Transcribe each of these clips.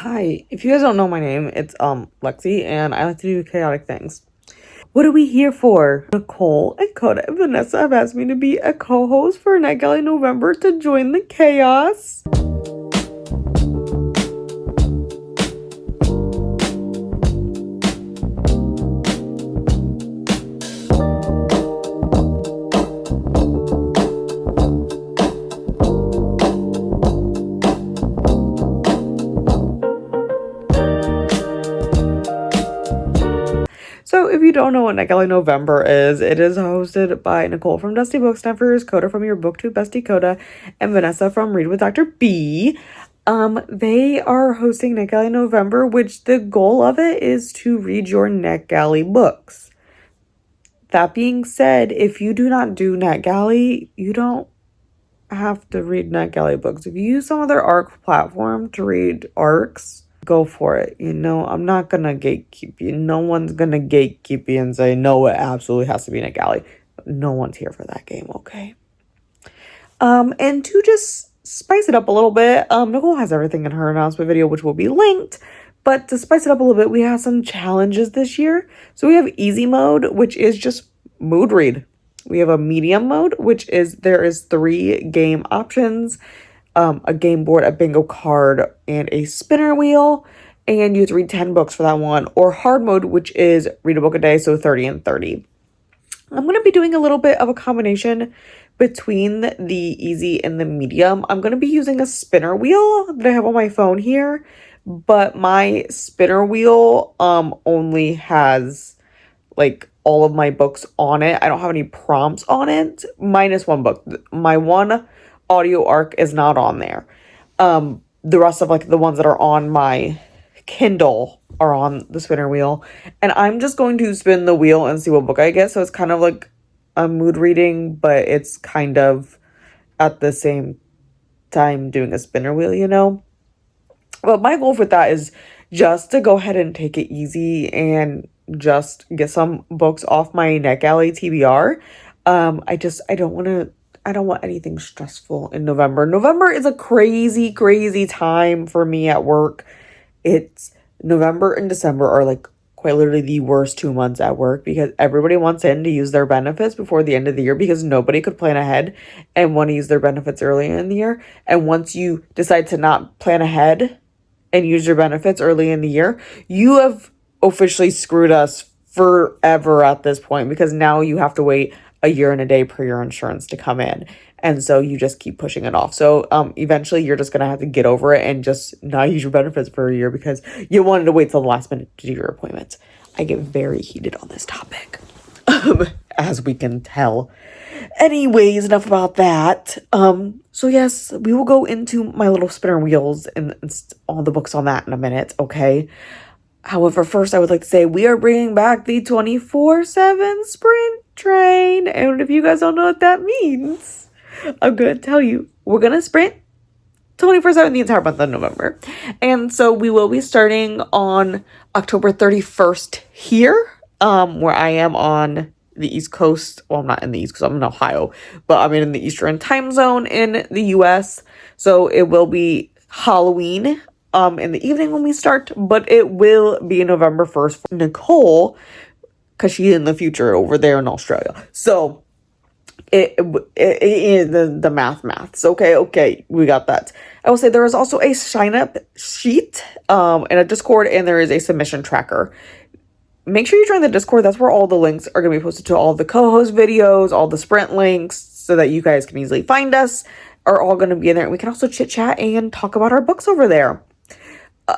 Hi, if you guys don't know my name, it's Lexi, and I like to do chaotic things. What are we here for? Nicole and Koda and Vanessa have asked me to be a co-host for NetGalley November to join the chaos. So if you don't know what NetGalley November is, it is hosted by Nicole from Dusty Book Sniffers, Koda from your Booktube bestie Koda, and Vanessa from Read with Dr. B. They are hosting NetGalley November, which the goal of it is to read your NetGalley books. That being said, if you do not do NetGalley, you don't have to read NetGalley books. If you use some other ARC platform to read ARCs, go for it. I'm not gonna gatekeep you. No one's gonna gatekeep you and say, no, it absolutely has to be NetGalley. No one's here for that game, okay? And to just spice it up a little bit, Nicole has everything in her announcement video, which will be linked. But to spice it up a little bit, we have some challenges this year. So we have easy mode, which is just mood read. We have a medium mode, which is there is 3 game options, a game board, a bingo card, and a spinner wheel. And you have to read 10 books for that one. Or hard mode, which is read a book a day, so 30 and 30. I'm going to be doing a little bit of a combination between the easy and the medium. I'm going to be using a spinner wheel that I have on my phone here. But my spinner wheel only has like all of my books on it. I don't have any prompts on it, minus one book. My one audio arc is not on there. The rest of like the ones that are on my Kindle are on the spinner wheel. And I'm just going to spin the wheel and see what book I get. So it's kind of like a mood reading, but it's kind of at the same time doing a spinner wheel, But my goal for that is just to go ahead and take it easy and just get some books off my NetGalley TBR. I don't want anything stressful in November. November is a crazy, crazy time for me at work. It's November and December are like quite literally the worst 2 months at work because everybody wants in to use their benefits before the end of the year because nobody could plan ahead and want to use their benefits early in the year. And once you decide to not plan ahead and use your benefits early in the year, you have officially screwed us forever at this point because now you have to wait a year and a day per your insurance to come in. And so you just keep pushing it off. So eventually you're just going to have to get over it and just not use your benefits for a year because you wanted to wait till the last minute to do your appointments. I get very heated on this topic, as we can tell. Anyways, enough about that. So yes, we will go into my little spinner wheels and all the books on that in a minute, okay? However, first I would like to say we are bringing back the 24/7 sprint train. And if you guys don't know what that means, I'm going to tell you. We're going to sprint 24/7 the entire month of November. And so we will be starting on October 31st here, where I am on the East Coast. Well, I'm not in the East Coast, I'm in Ohio, but I'm in the Eastern time zone in the US. So it will be Halloween in the evening when we start, but it will be November 1st for Nicole because she's in the future over there in Australia. So it is the maths. Okay, we got that. I will say there is also a sign up sheet in a Discord, and there is a submission tracker. Make sure you join the Discord. That's where all the links are going to be posted to all the co-host videos, all the sprint links, so that you guys can easily find us, are all going to be in there. And we can also chit chat and talk about our books over there.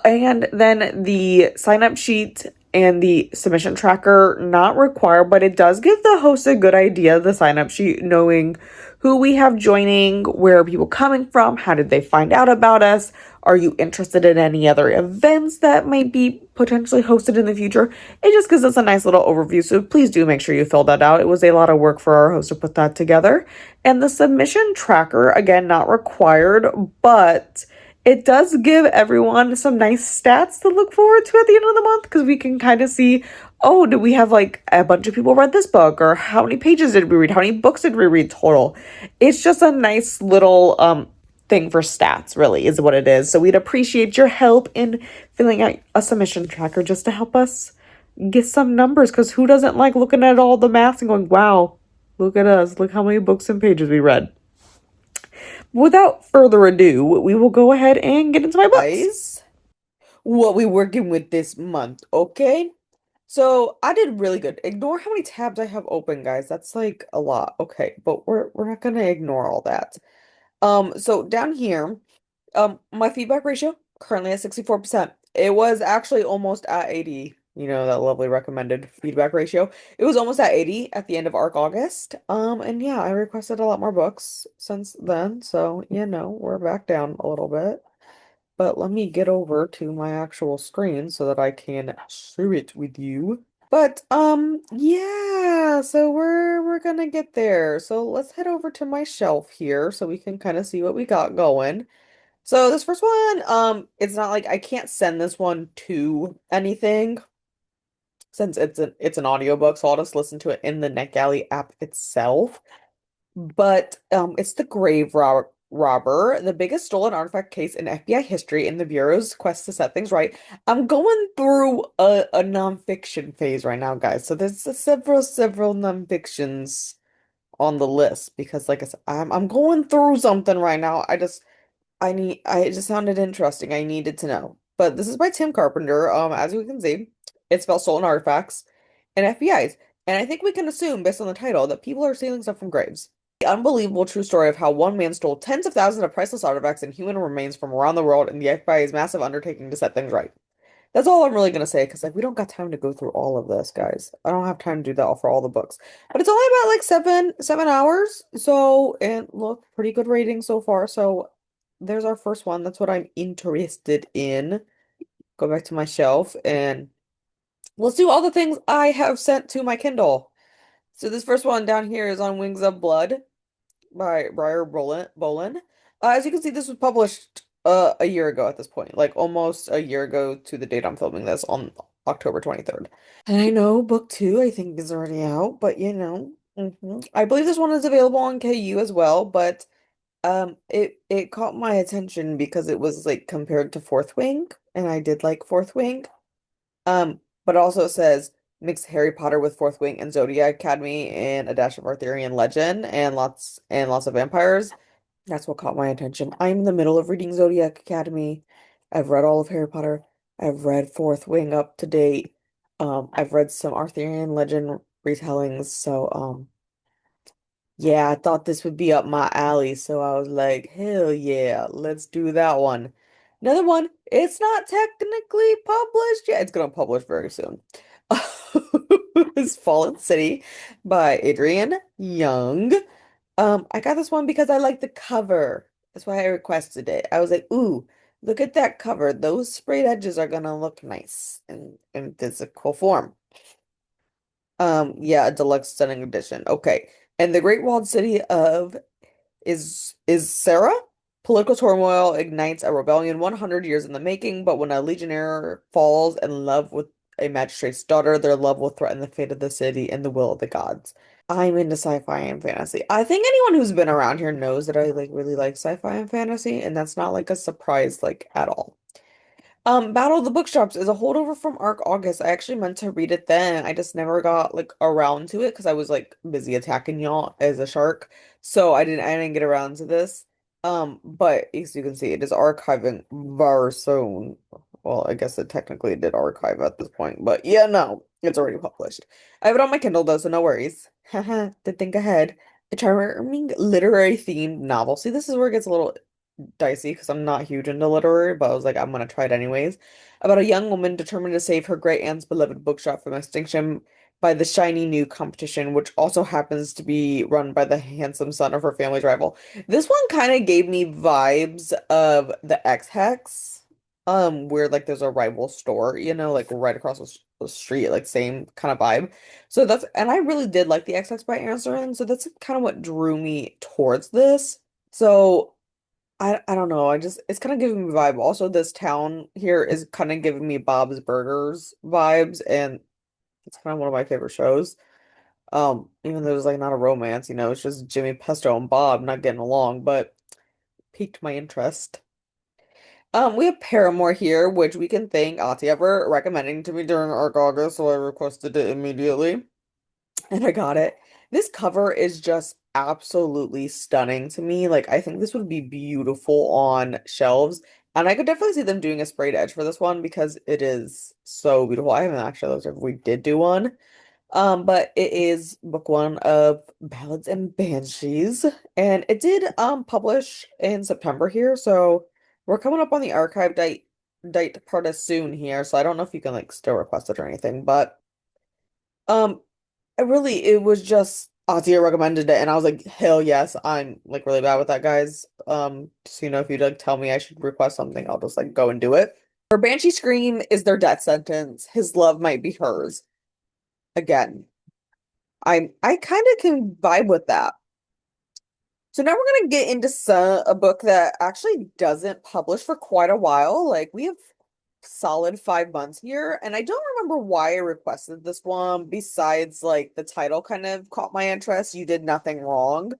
And then the sign up sheet and the submission tracker, not required, but it does give the host a good idea, the sign up sheet, knowing who we have joining, where are people coming from, how did they find out about us, are you interested in any other events that might be potentially hosted in the future. It just gives us a nice little overview, so please do make sure you fill that out. It was a lot of work for our host to put that together. And the submission tracker, again, not required, but it does give everyone some nice stats to look forward to at the end of the month because we can kind of see, oh, do we have like a bunch of people read this book, or how many pages did we read? How many books did we read total? It's just a nice little thing for stats, really, is what it is. So we'd appreciate your help in filling out a submission tracker just to help us get some numbers. Because who doesn't like looking at all the math and going, wow, look at us, look how many books and pages we read. Without further ado, we will go ahead and get into my books. Guys, what we working with this month, okay? So I did really good. Ignore how many tabs I have open, guys. That's like a lot. Okay, but we're not gonna ignore all that. So down here, my feedback ratio currently at 64%. It was actually almost at 80, that lovely recommended feedback ratio. It was almost at 80 at the end of ARC August. And yeah, I requested a lot more books since then, so we're back down a little bit. But let me get over to my actual screen so that I can share it with you. But yeah, so we're gonna get there. So let's head over to my shelf here so we can kind of see what we got going. So this first one, it's not like I can't send this one to anything since it's an audiobook, so I'll just listen to it in the NetGalley app itself. But it's the Grave Robber, the biggest stolen artifact case in FBI history in the Bureau's quest to set things right. I'm going through a nonfiction phase right now, guys. So there's several nonfictions on the list because, like I said, I'm going through something right now. I just found it interesting. I needed to know. But this is by Tim Carpenter. As you can see, it's about stolen artifacts and FBI's. And I think we can assume, based on the title, that people are stealing stuff from graves. The unbelievable true story of how one man stole tens of thousands of priceless artifacts and human remains from around the world in the FBI's massive undertaking to set things right. That's all I'm really gonna say, because like we don't got time to go through all of this, guys. I don't have time to do that for all the books. But it's only about like seven hours. So, and look, pretty good rating so far. So there's our first one. That's what I'm interested in. Go back to my shelf and let's do all the things I have sent to my Kindle. So this first one down here is on Wings of Blood by Briar Bolin. As you can see, this was published a year ago at this point, like almost a year ago to the date I'm filming this on October 23rd. And I know book two, I think, is already out, but I believe this one is available on KU as well, but it caught my attention because it was like compared to Fourth Wing, and I did like Fourth Wing. But also it says mix Harry Potter with Fourth Wing and Zodiac Academy and a dash of Arthurian legend and lots of vampires. That's what caught my attention. I'm in the middle of reading Zodiac Academy. I've read all of Harry Potter. I've read Fourth Wing up to date. I've read some Arthurian legend retellings. So yeah, I thought this would be up my alley, so I was like, hell yeah, let's do that one. Another one, it's not technically published yet. It's gonna publish very soon. It's Fallen City by Adrian Young. I got this one because I like the cover. That's why I requested it. I was like, ooh, look at that cover. Those sprayed edges are gonna look nice in physical form. Yeah, a deluxe stunning edition. Okay. And the Great Walled City of is Sarah? Political turmoil ignites a rebellion 100 years in the making, but when a legionnaire falls in love with a magistrate's daughter, their love will threaten the fate of the city and the will of the gods. I'm into sci-fi and fantasy. I think anyone who's been around here knows that I like really like sci-fi and fantasy, and that's not like a surprise like at all. Battle of the Bookshops is a holdover from Arc August. I actually meant to read it then. I just never got like around to it because I was like busy attacking y'all as a shark. So I didn't get around to this. But as you can see, it is archiving very soon. Well, I guess it technically did archive at this point, but yeah, no, it's already published. I have it on my Kindle though, so no worries. Haha, to think ahead. A charming literary themed novel. See, this is where it gets a little dicey because I'm not huge into literary, but I was like, I'm gonna try it anyways. About a young woman determined to save her great aunt's beloved bookshop from extinction by the shiny new competition, which also happens to be run by the handsome son of her family's rival. This one kind of gave me vibes of the X-Hex, where like there's a rival store, like right across the street, like same kind of vibe. So and I really did like the X-Hex by Aaron, so that's kind of what drew me towards this. So I don't know. It's kind of giving me vibe. Also, this town here is kind of giving me Bob's Burgers vibes, and it's kind of one of my favorite shows. Even though there's like not a romance, it's just Jimmy Pesto and Bob not getting along, but piqued my interest. We have Paramore here, which we can thank Ati ever recommending to me during our August, so I requested it immediately. And I got it. This cover is just absolutely stunning to me. Like, I think this would be beautiful on shelves. And I could definitely see them doing a sprayed edge for this one because it is so beautiful. I haven't actually looked if we did do one. But it is book one of Ballads and Banshees. And it did publish in September here, so we're coming up on the archive date part of soon here. So I don't know if you can like still request it or anything, but um it was just Atia recommended it, and I was like, hell yes, I'm like really bad with that, guys. So if you'd like tell me I should request something, I'll just like go and do it. Her Banshee Scream is their death sentence. His love might be hers. Again, I kind of can vibe with that. So now we're gonna get into a book that actually doesn't publish for quite a while. Like we have solid 5 months here, and I don't remember why I requested this one besides like the title kind of caught my interest. You did nothing wrong.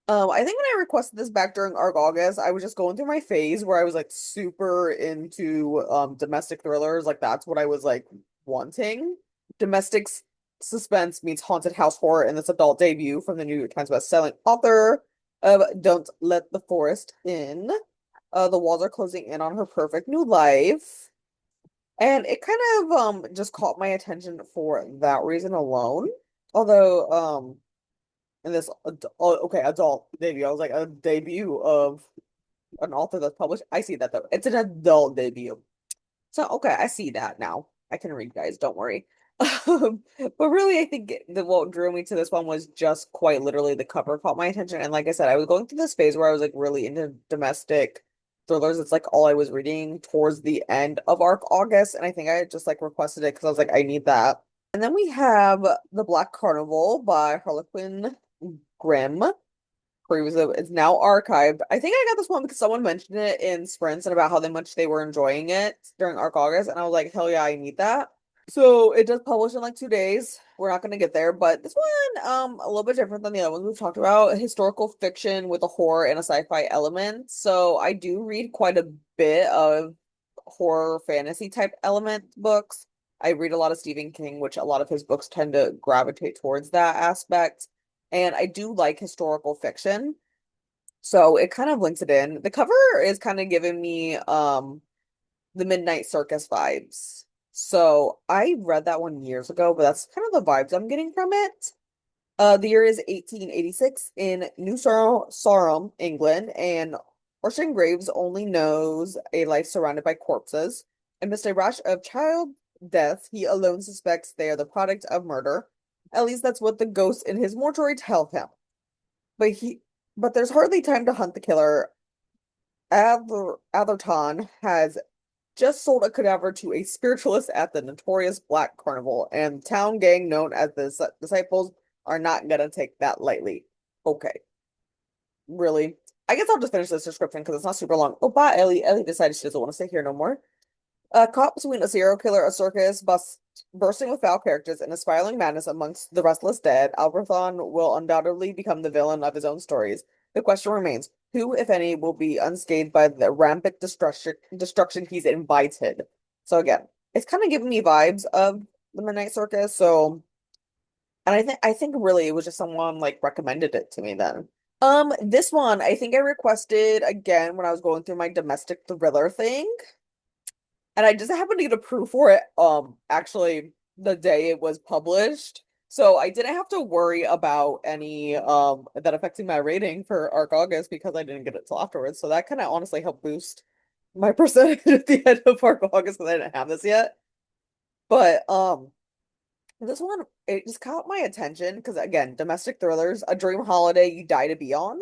I think when I requested this back during ARC August, I was just going through my phase where I was like super into domestic thrillers. Like that's what I was like wanting. Domestic suspense meets haunted house horror in this adult debut from the New York Times bestselling author of Don't Let the Forest In. The walls are closing in on her perfect new life. And it kind of just caught my attention for that reason alone. Although in this adult debut, I was like a debut of an author that's published. I see that though. It's an adult debut. So okay, I see that now. I can read, guys, don't worry. But really, I think what drew me to this one was just quite literally the cover caught my attention. And like I said, I was going through this phase where I was like really into domestic thrillers. It's like all I was reading towards the end of ARC August, and I think I just like requested it because I was like, I need that. And then we have The Black Carnival by Harlequin Grimm. Previously, it's now archived. I think I got this one because someone mentioned it in sprints and about how much they were enjoying it during ARC August, and I was like, hell yeah, I need that. So it does publish in like 2 days. We're not gonna get there, but this one, a little bit different than the other ones we've talked about. Historical fiction with a horror and a sci-fi element. So I do read quite a bit of horror fantasy type element books. I read a lot of Stephen King, which a lot of his books tend to gravitate towards that aspect. And I do like historical fiction. So it kind of links it in. The cover is kind of giving me the Midnight Circus vibes. So I read that one years ago, but that's kind of the vibes I'm getting from it. The year is 1886 in New Sarum, England, and Orson Graves only knows a life surrounded by corpses. Amidst a rush of child deaths, he alone suspects they are the product of murder. At least that's what the ghosts in his mortuary tell him. But but there's hardly time to hunt the killer. Atherton has just sold a cadaver to a spiritualist at the notorious Black Carnival, and town gang known as the Disciples are not gonna take that lightly. Okay, really? I guess I'll just finish this description because it's not super long. Oh, bye, Ellie. Ellie decided she doesn't want to stay here no more. Caught between a serial killer, a circus bus bursting with foul characters, and a spiraling madness amongst the restless dead, Alberthon will undoubtedly become the villain of his own stories. The question remains, who, if any, will be unscathed by the rampant destruction he's invited? So again, it's kind of giving me vibes of the Midnight Circus, so and I think really it was just someone like recommended it to me then. This one I think I requested again when I was going through my domestic thriller thing. And I just happened to get approved for it actually the day it was published. So I didn't have to worry about any that affecting my rating for ARC August because I didn't get it till afterwards. So that kind of honestly helped boost my percentage at the end of ARC August because I didn't have this yet. But this one it just caught my attention because again, domestic thrillers, a dream holiday you die to be on.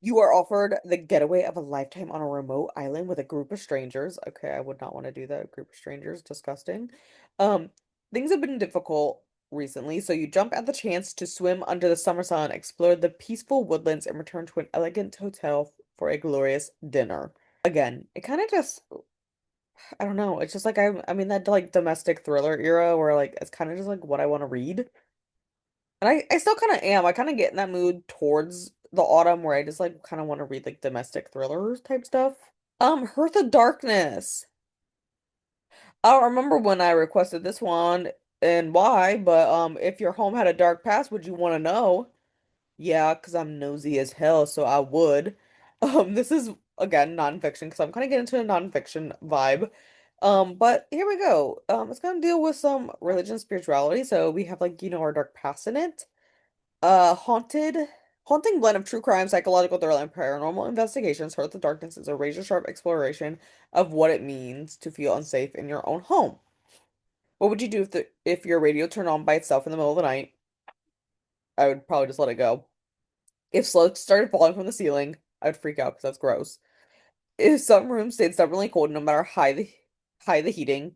You are offered the getaway of a lifetime on a remote island with a group of strangers. Okay, I would not want to do that. A group of strangers, disgusting. Um, Things have been difficult recently, so you jump at the chance to swim under the summer sun, explore the peaceful woodlands, and return to an elegant hotel for a glorious dinner. Again, it kind of just, I don't know. It's just like I'm in that like domestic thriller era where like it's kind of just like what I want to read. And I still kind of am. I kind of get in that mood towards the autumn where I just like kind of want to read like domestic thrillers type stuff. Hearth of Darkness. I don't remember when I requested this one and why, but if your home had a dark past, would you want to know? Yeah, because I'm nosy as hell, so I would. This is again nonfiction because I'm kind of getting into a nonfiction vibe. But here we go. It's gonna deal with some religion, spirituality. So we have like, our dark past in it. Haunted, haunting blend of true crime, psychological thriller, and paranormal investigations. Hearth of Darkness is a razor-sharp exploration of what it means to feel unsafe in your own home. What would you do if your radio turned on by itself in the middle of the night? I would probably just let it go. If slugs started falling from the ceiling, I would freak out because that's gross. If some rooms stayed stubbornly cold no matter high the heating,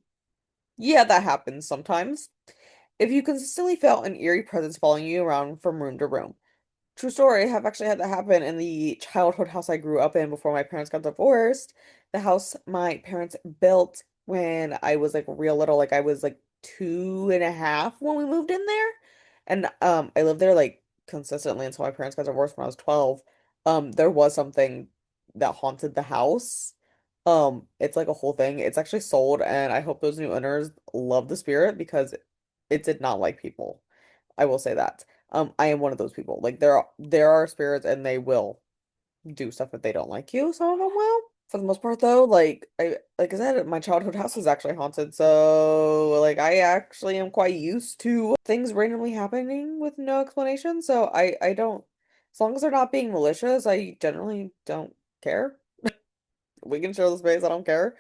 yeah, that happens sometimes. If you consistently felt an eerie presence following you around from room to room. True story, I have actually had that happen in the childhood house I grew up in before my parents got divorced. The house my parents built when I was like real little, like I was like 2.5 when we moved in there. And I lived there like consistently until my parents got divorced when I was 12. There was something that haunted the house. It's like a whole thing. It's actually sold, and I hope those new owners love the spirit because it did not like people. I will say that. I am one of those people. Like there are spirits and they will do stuff if they don't like you. Some of them will. For the most part though, like I said, my childhood house is actually haunted, so like I actually am quite used to things randomly happening with no explanation. So I don't, as long as they're not being malicious, I generally don't care. We can share the space, I don't care.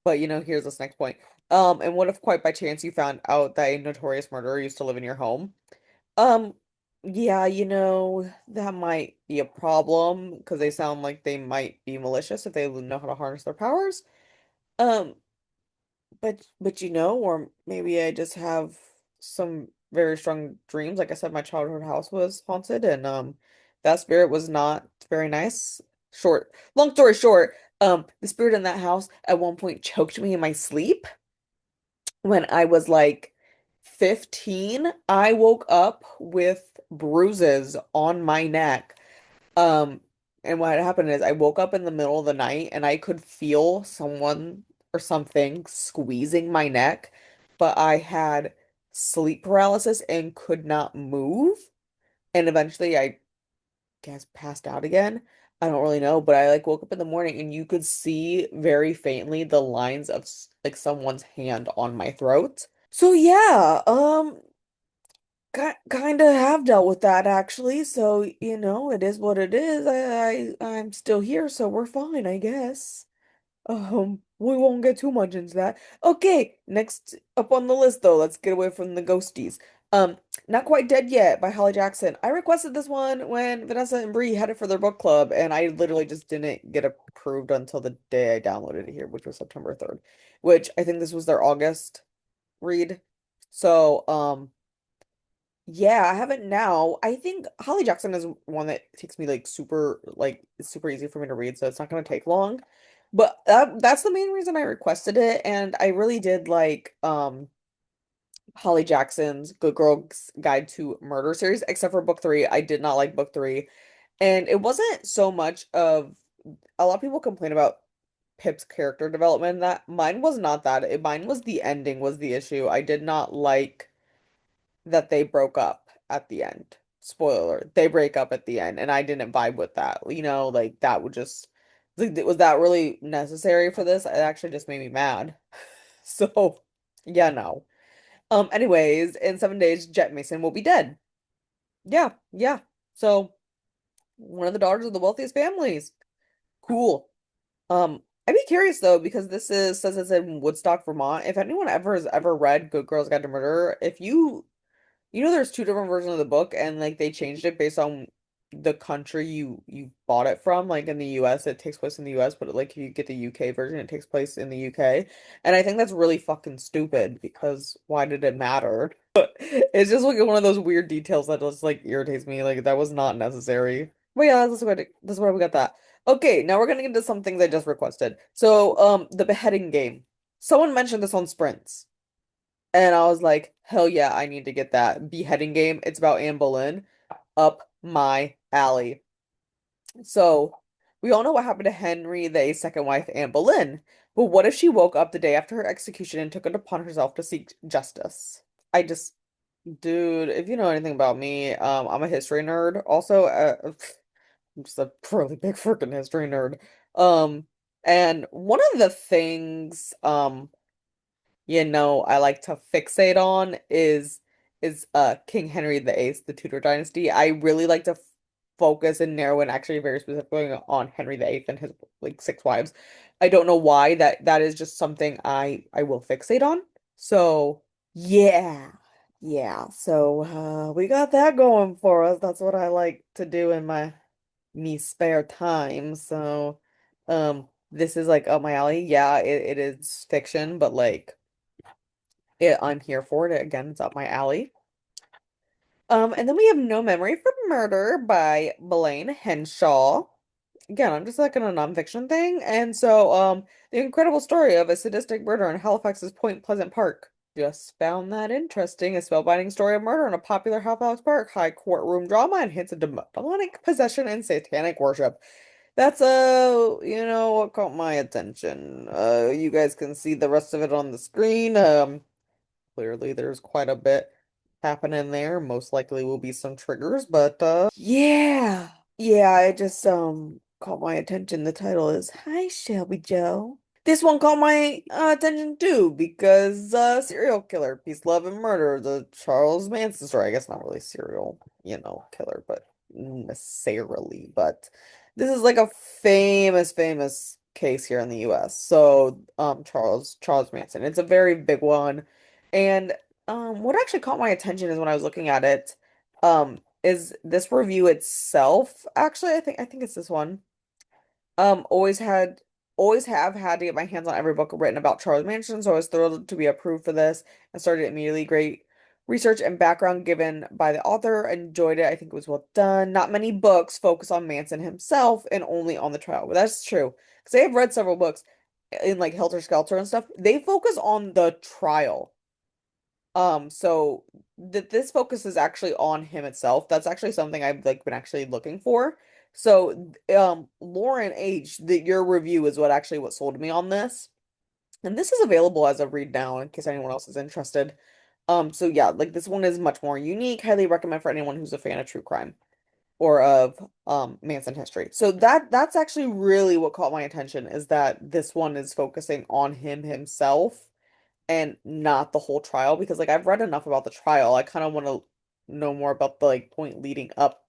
But here's this next point. And what if quite by chance you found out that a notorious murderer used to live in your home? Um, yeah, that might be a problem because they sound like they might be malicious if they know how to harness their powers. Um, but or maybe I just have some very strong dreams. Like I said, my childhood house was haunted and that spirit was not very nice. Long story short, the spirit in that house at one point choked me in my sleep when I was like 15. I woke up with bruises on my neck. Um, and what happened is I woke up in the middle of the night and I could feel someone or something squeezing my neck, but I had sleep paralysis and could not move. And eventually I guess passed out again. I don't really know, but I like woke up in the morning and you could see very faintly the lines of like someone's hand on my throat. So yeah, kind of have dealt with that actually. So, it is what it is. I'm still here, so we're fine, I guess. We won't get too much into that. Okay, next up on the list though, let's get away from the ghosties. Um, Not Quite Dead Yet by Holly Jackson. I requested this one when Vanessa and Bree had it for their book club, and I literally just didn't get approved until the day I downloaded it here, which was September 3rd, which I think this was their August read. So, yeah, I have it now. I think Holly Jackson is one that takes me it's super easy for me to read, so it's not gonna take long. But that's the main reason I requested it, and I really did like Holly Jackson's Good Girl's Guide to Murder series, except for book three. I did not like book three. And it wasn't so much of a lot of people complain about Pip's character development. That mine was not that. Mine was the ending was the issue. I did not like that they broke up at the end. Spoiler alert, they break up at the end, and I didn't vibe with that. Like that would just like, was that really necessary for this? It actually just made me mad. So, yeah, no. Anyways, in 7 days, Jet Mason will be dead. Yeah, yeah. So, one of the daughters of the wealthiest families. Cool. I'd be curious though, because says it's in Woodstock, Vermont. If anyone ever has ever read Good Girls Guide to Murder, if there's two different versions of the book and like they changed it based on the country you bought it from. Like in the US, it takes place in the US, but like if you get the UK version, it takes place in the UK. And I think that's really fucking stupid because why did it matter? It's just like one of those weird details that just like irritates me. Like that was not necessary. But yeah, that's why we got that. Okay, now we're gonna get into some things I just requested. So, the beheading game. Someone mentioned this on Sprints. And I was like, hell yeah, I need to get that beheading game. It's about Anne Boleyn. Up my alley. So we all know what happened to Henry VIII's second wife, Anne Boleyn. But what if she woke up the day after her execution and took it upon herself to seek justice? I just, dude, if you know anything about me, I'm a history nerd. Also, I'm just a really big freaking history nerd. Um, and one of the things, I like to fixate on is King Henry VIII, the Tudor dynasty. I really like to focus and narrow in actually very specifically on Henry VIII and his like six wives. I don't know why that is just something I will fixate on. So yeah. Yeah. So we got that going for us. That's what I like to do in my me spare time. So this is like up my alley. Yeah, it is fiction, but like I'm here for it. Again, it's up my alley. And then we have No Memory for Murder by Blaine Henshaw. Again, I'm just like in a nonfiction thing. And so, the incredible story of a sadistic murder in Halifax's Point Pleasant Park. Just found that interesting. A spellbinding story of murder in a popular Halifax park, high courtroom drama, and hints of demonic possession and satanic worship. That's what caught my attention. You guys can see the rest of it on the screen. Clearly, there's quite a bit happening there. Most likely will be some triggers, but yeah. Yeah, it just caught my attention. The title is Hi Shelby Joe. This one caught my attention too because serial killer, peace, love, and murder, the Charles Manson story. I guess not really serial, killer, but necessarily. But this is like a famous case here in the US. So, Charles Manson. It's a very big one. And what actually caught my attention is when I was looking at it, is this review itself. Actually, I think it's this one. Always had always have had to get my hands on every book written about Charles Manson, so I was thrilled to be approved for this and started immediately. Great research and background given by the author. Enjoyed it. I think it was well done. Not many books focus on Manson himself and only on the trial, but that's true. Because I have read several books in like Helter Skelter and stuff. They focus on the trial. So that this focus is actually on him itself. That's actually something I've like been actually looking for. So, Lauren H, your review is what sold me on this. And this is available as a read now in case anyone else is interested. So yeah, like this one is much more unique. Highly recommend for anyone who's a fan of true crime or of Manson history. So that's actually really what caught my attention is that this one is focusing on him himself and not the whole trial because like I've read enough about the trial. I kind of want to know more about the like point leading up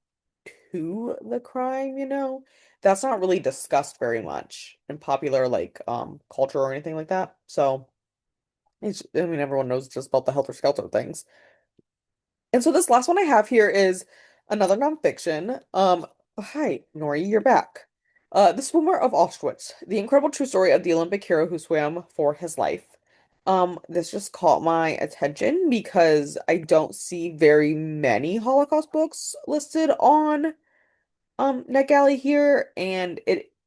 to the crime. That's not really discussed very much in popular like culture or anything like that. So I mean everyone knows just about the Helter Skelter things. And so this last one I have here is another nonfiction. Hi, Nori, you're back. The Swimmer of Auschwitz, the incredible true story of the Olympic hero who swam for his life. This just caught my attention because I don't see very many Holocaust books listed on NetGalley here, and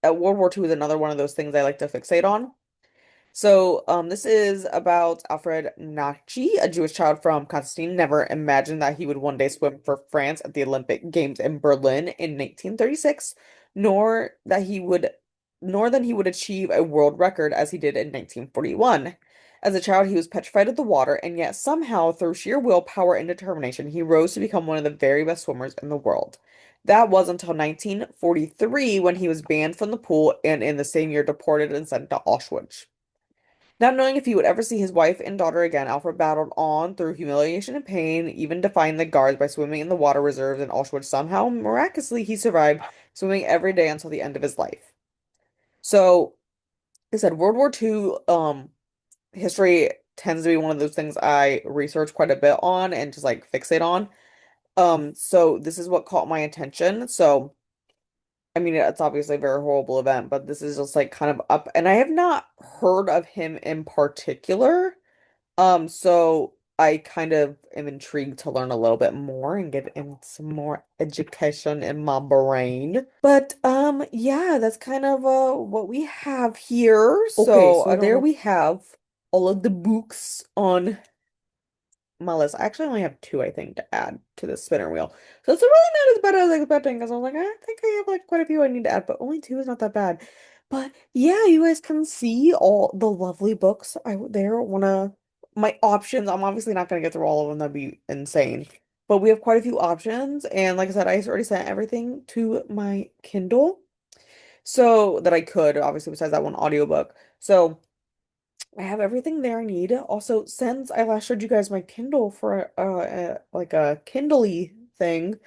World War II is another one of those things I like to fixate on. So, this is about Alfred Nachi, a Jewish child from Constantine. Never imagined that he would one day swim for France at the Olympic Games in Berlin in 1936, nor that he would, nor that he would achieve a world record as he did in 1941. As a child, he was petrified of the water, and yet somehow, through sheer willpower and determination, he rose to become one of the very best swimmers in the world. That was until 1943 when he was banned from the pool and in the same year deported and sent to Auschwitz. Not knowing if he would ever see his wife and daughter again, Alfred battled on through humiliation and pain, even defying the guards by swimming in the water reserves in Auschwitz. Somehow, miraculously, he survived, swimming every day until the end of his life. So, like I said, World War II history tends to be one of those things I research quite a bit on and just like fixate on. So this is what caught my attention. So, I mean, it's obviously a very horrible event, but this is just like kind of up, and I have not heard of him in particular. So I kind of am intrigued to learn a little bit more and get in some more education in my brain. But yeah, that's kind of what we have here. Okay, So so I don't there know. we have all of the books on my list. I actually only have two, I think, to add to the spinner wheel. So it's really not as bad as I was expecting because I was like, I think I have like quite a few I need to add, but only two is not that bad. But yeah, you guys can see all the lovely books I there wanna my options. I'm obviously not gonna get through all of them. That'd be insane. But we have quite a few options, and like I said, I already sent everything to my Kindle so that I could, obviously, besides that one audiobook. So I have everything there I need. Also, since I last showed you guys my Kindle for like a Kindle-y thing,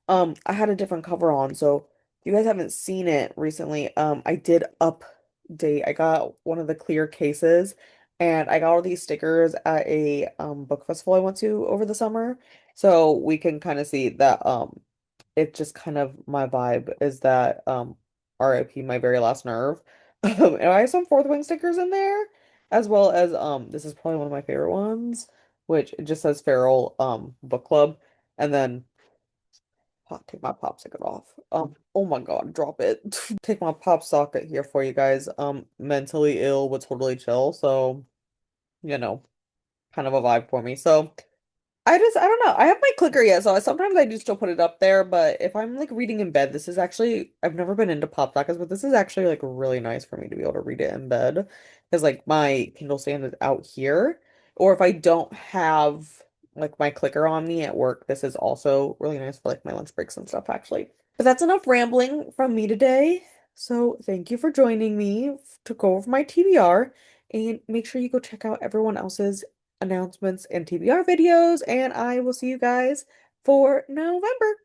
I had a different cover on. So if you guys haven't seen it recently, I did update. I got one of the clear cases, and I got all these stickers at a book festival I went to over the summer. So we can kind of see that it just kind of my vibe is that RIP my very last nerve. And I have some Fourth Wing stickers in there, as well as this is probably one of my favorite ones, which it just says Feral book club, and then take my pop socket off. Oh my God, drop it. Take my pop socket here for you guys. Mentally ill but totally chill, so you know, kind of a vibe for me. So I don't know. I have my clicker yet, so sometimes I do still put it up there, but if I'm like reading in bed, this is actually, I've never been into pop sockets, but this is actually like really nice for me to be able to read it in bed. Because like my Kindle stand is out here, or if I don't have like my clicker on me at work, this is also really nice for like my lunch breaks and stuff, actually. But that's enough rambling from me today. So thank you for joining me to go over my TBR, and make sure you go check out everyone else's announcements and TBR videos, and I will see you guys for November.